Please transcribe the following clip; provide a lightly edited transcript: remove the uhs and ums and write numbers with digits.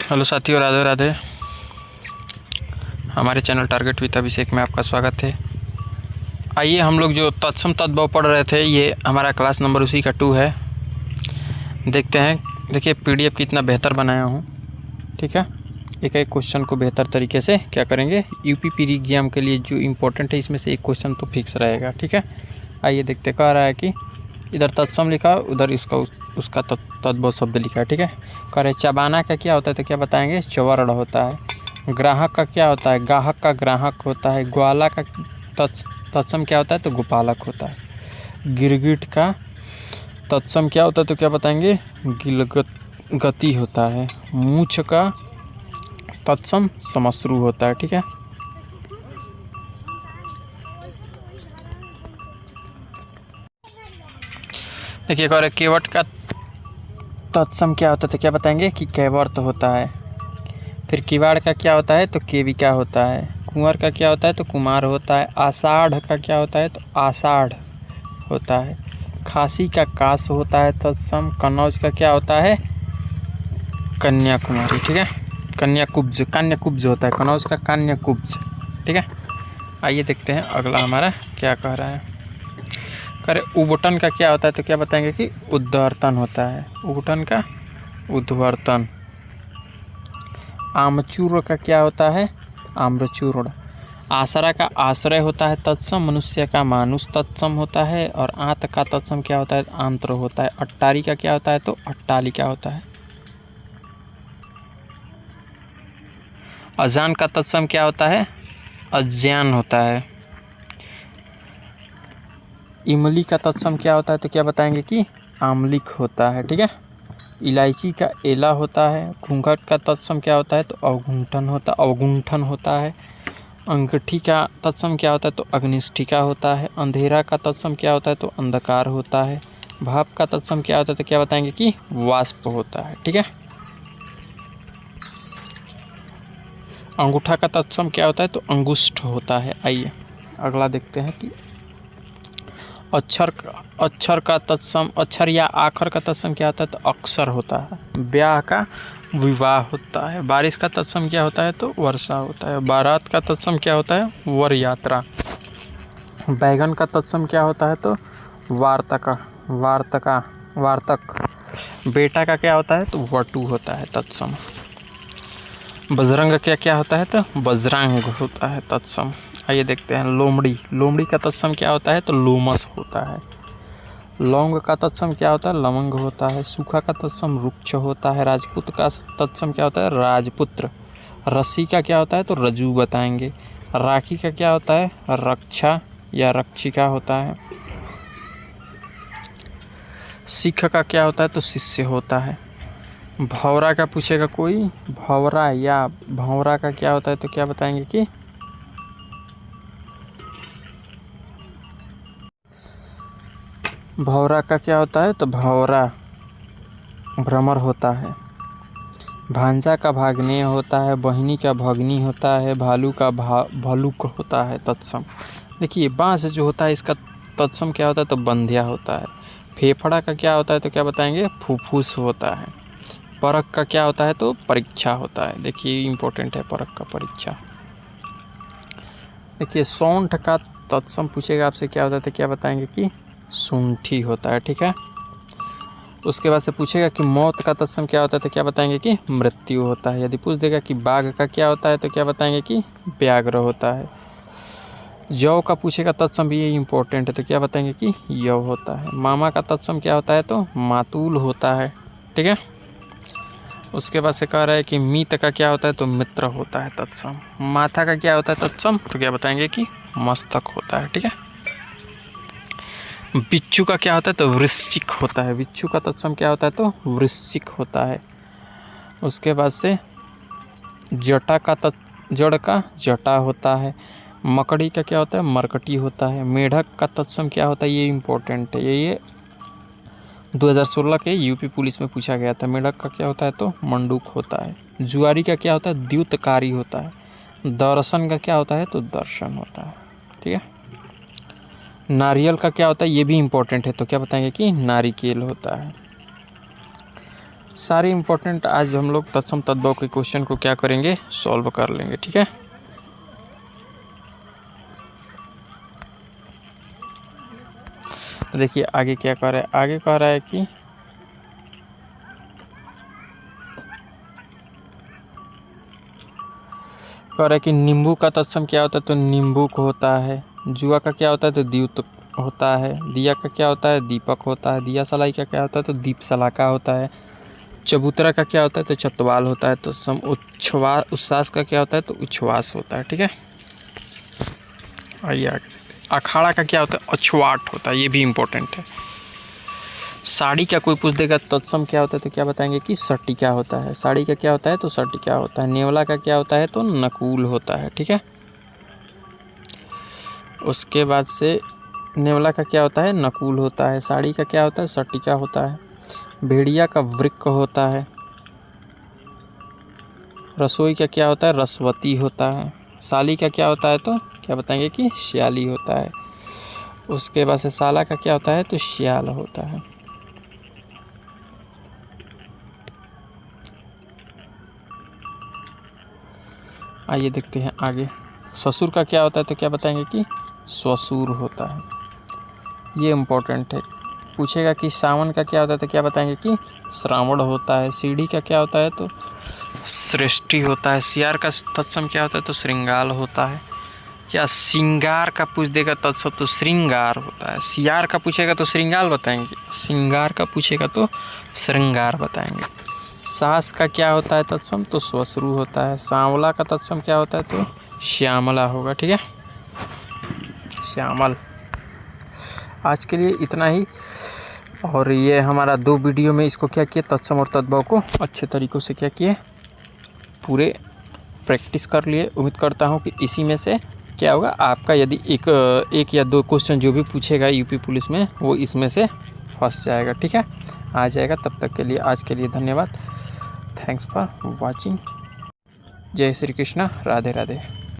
Hello साथियों, राधे राधे। हमारे channel target with अभिषेक में आपका स्वागत है। आइए हम लोग जो तत्सम तद्भव पढ़ रहे थे, ये हमारा क्लास नंबर उसी का 2 है। देखते हैं। देखिए पीडीएफ कितना बेहतर बनाया हूँ। ठीक है, एक एक क्वेश्चन को बेहतर तरीके से क्या करेंगे, यूपी एग्जाम के लिए जो इम्पोर्टेंट है इसमें से एक क्वेश्चन तो फिक्स रहेगा। ठीक है, आइए देखते। कह रहा है कि इधर तत्सम लिखा, उधर इसका उसका तद्भव शब्द लिखा है। ठीक है, कह रहे चबाना का क्या होता है, तो क्या बताएंगे, चवर्ण होता है। ग्राहक का क्या होता है, गाहक का ग्राहक होता है। ग्वाला का तत्सम क्या होता है, तो गोपालक होता है। गिरगिट का तत्सम क्या होता है, तो क्या बताएंगे, गिलगति होता है। मूछ का तत्सम समश्रु होता है। ठीक है, देखिए कह रहे केवट का तत्सम क्या होता है, तो क्या बताएंगे कि कैवर्त होता है। फिर किवाड़ का क्या होता है, तो केविका होता है। कुंवर का क्या होता है, तो कुमार होता है। आषाढ़ का क्या होता है, तो आषाढ़ होता है। खासी का कास होता है तत्सम। कन्नौज का क्या होता है, कन्याकुमारी। ठीक है, कान्यकुब्ज होता है। कन्नौज का कान्यकुब्ज। ठीक है, आइए देखते हैं अगला हमारा क्या कह रहा है। करे उबटन का क्या होता है, तो क्या बताएंगे कि उद्वर्तन होता है। उबटन का उद्वर्तन। आमचूर का क्या होता है, आम्रचूर्ण। आसरा का आश्रय होता है तत्सम। मनुष्य का मानुष तत्सम होता है। और आंत का तत्सम क्या होता है, आंत्र होता है। अट्टारी का क्या होता है, तो अट्टालिका होता है। अजान का तत्सम क्या होता है, अज्ञान होता है। इमली का तत्सम क्या होता है, तो क्या बताएंगे कि आम्लिक होता है। ठीक है, इलायची का एला होता है। घूंघट का तत्सम क्या होता है, तो अवगुंठन होता है। अंगठी का तत्सम क्या होता है, तो अग्निष्ठिका होता है। अंधेरा का तत्सम क्या होता है, तो अंधकार होता है। भाप का तत्सम क्या होता है, तो क्या बताएंगे कि वाष्प होता है। ठीक है, अंगूठा का तत्सम क्या होता है, तो अंगुष्ठ होता है। आइए अगला देखते हैं कि अक्षर का तत्सम, अक्षर या आखर का तत्सम क्या होता है, तो अक्षर होता है। ब्याह का विवाह होता है। बारिश का तत्सम क्या होता है, तो वर्षा होता है। बारात का तत्सम क्या होता है, वर यात्रा। बैगन का तत्सम क्या होता है, तो वार्तक। बेटा का क्या होता है, तो वटु होता है तत्सम। बजरंग का क्या होता है, तो बजरांग होता है तत्सम। आइए देखते हैं लोमड़ी का तत्सम क्या होता है, तो लोमस होता है। लौंग का तत्सम क्या होता है, लवंग होता है। सूखा का तत्सम रुक्ष होता है। राजपूत का तत्सम क्या होता है, राजपुत्र। रस्सी का क्या होता है, तो रज्जू बताएंगे। राखी का क्या होता है, रक्षा या रक्षिका होता है। सिख का क्या होता है, तो शिष्य होता है। भौरा का पूछेगा कोई, भौरा या भौरा का क्या होता है, तो क्या बताएंगे कि भौरा का क्या होता है, तो भौरा भ्रमर होता है। भांजा का भाग्नेय होता है। बहिनी का भगनी होता है। भालू का भालुक होता है तत्सम। देखिए बांस जो होता है इसका तत्सम क्या होता है, तो बंध्या होता है। फेफड़ा का क्या होता है, तो क्या बताएंगे, फुफ्फुस होता है। परख का क्या होता है, तो परीक्षा होता है। देखिए इंपॉर्टेंट है परख का, परीक्षा। देखिए सौंठ का तत्सम पूछेगा आपसे क्या होता है, तो क्या बताएंगे कि सूंठी होता है। ठीक है, उसके बाद से पूछेगा कि मौत का तत्सम क्या होता है, तो क्या बताएंगे कि मृत्यु होता है। यदि पूछ देगा कि बाघ का क्या होता है, तो क्या बताएंगे कि व्याघ्र होता है। जौ का पूछेगा तत्सम भी, ये इंपॉर्टेंट है, तो क्या बताएंगे कि यव होता है। मामा का तत्सम क्या होता है, तो मातूल होता है। ठीक है, उसके बाद से कह रहा है कि मीत का क्या होता है, तो मित्र होता है तत्सम। माथा का क्या होता है तत्सम, तो क्या बताएंगे कि मस्तक होता है। ठीक है, बिच्छू का क्या होता है, तो वृश्चिक होता है। बिच्छू का तत्सम क्या होता है, तो वृश्चिक होता है। उसके बाद से जटा का जड़ का जटा होता है। मकड़ी का क्या होता है, मरकटी होता है। मेढक का तत्सम क्या होता है, ये इंपॉर्टेंट है, ये 2016 के यूपी पुलिस में पूछा गया था। मेढक का क्या होता है, तो मंडूक होता है। जुआरी का क्या होता है, द्युतकारी होता है। दर्शन का क्या होता है, तो दर्शन होता है। ठीक है, नारियल का क्या होता है, ये भी इम्पोर्टेंट है, तो क्या बताएंगे कि नारिकेल होता है। सारे इम्पोर्टेंट आज हम लोग तत्सम तद्भव के क्वेश्चन को क्या करेंगे, सॉल्व कर लेंगे। ठीक है, देखिए आगे क्या कह रहा है। आगे कह रहा है कि नींबू का तत्सम क्या होता है, तो नींबुक होता है। जुआ का क्या होता है, तो द्यूत होता है। दिया का क्या होता है, दीपक होता है। दिया सलाई का क्या होता है, तो दीप सलाका होता है। चबूतरा का क्या होता है, तो चतवाल होता है। तो उच्छ्वास का क्या होता है, तो उच्छ्वास होता है। ठीक है, आइए आगे। अखाड़ा का क्या होता है, अछवाट होता है, ये भी इम्पोर्टेंट है। साड़ी का कोई पूछ देगा तत्सम क्या होता है, तो क्या बताएंगे कि सटिका होता है। साड़ी का क्या होता है, तो सटिका होता है। नेवला का क्या होता है, तो नकुल होता है। ठीक है, उसके बाद से नेवला का क्या होता है, नकुल होता है। साड़ी का क्या होता है, सटिका होता है। भेड़िया का वृक्क होता है। रसोई का क्या होता है, रसवती होता है। साली का क्या होता है, तो क्या बताएंगे कि श्याली होता है। उसके बाद से साला का क्या होता है, तो श्याल होता है। आइए देखते हैं आगे। ससुर का क्या होता है, तो क्या बताएंगे कि स्वसुर होता है। ये इम्पोर्टेंट है, पूछेगा कि सावन का क्या होता है, तो क्या बताएंगे कि श्रावण होता है। सीढ़ी का क्या होता है, तो सृष्टि होता है। सियार का तत्सम क्या होता है, तो श्रृंगाल होता है। या सिंगार का पूछ देगा तत्सम, तो श्रृंगार होता है। सियार का पूछेगा तो श्रृंगाल बताएंगे, सिंगार का पूछेगा तो श्रृंगार बताएंगे। सास का क्या होता है तत्सम, तो स्वश्रु होता है। सांवला का तत्सम क्या होता है, तो श्यामला होगा। ठीक है, श्यामल। आज के लिए इतना ही। और ये हमारा 2 वीडियो में इसको क्या किए, तत्सम और तद्भव को अच्छे तरीक़ों से क्या किए, पूरे प्रैक्टिस कर लिए। उम्मीद करता हूँ कि इसी में से क्या होगा, आपका यदि एक या 2 क्वेश्चन जो भी पूछेगा यूपी पुलिस में, वो इसमें से फंस जाएगा। ठीक है, आ जाएगा। तब तक के लिए आज के लिए धन्यवाद। Thanks for watching. जय श्री कृष्णा, राधे राधे।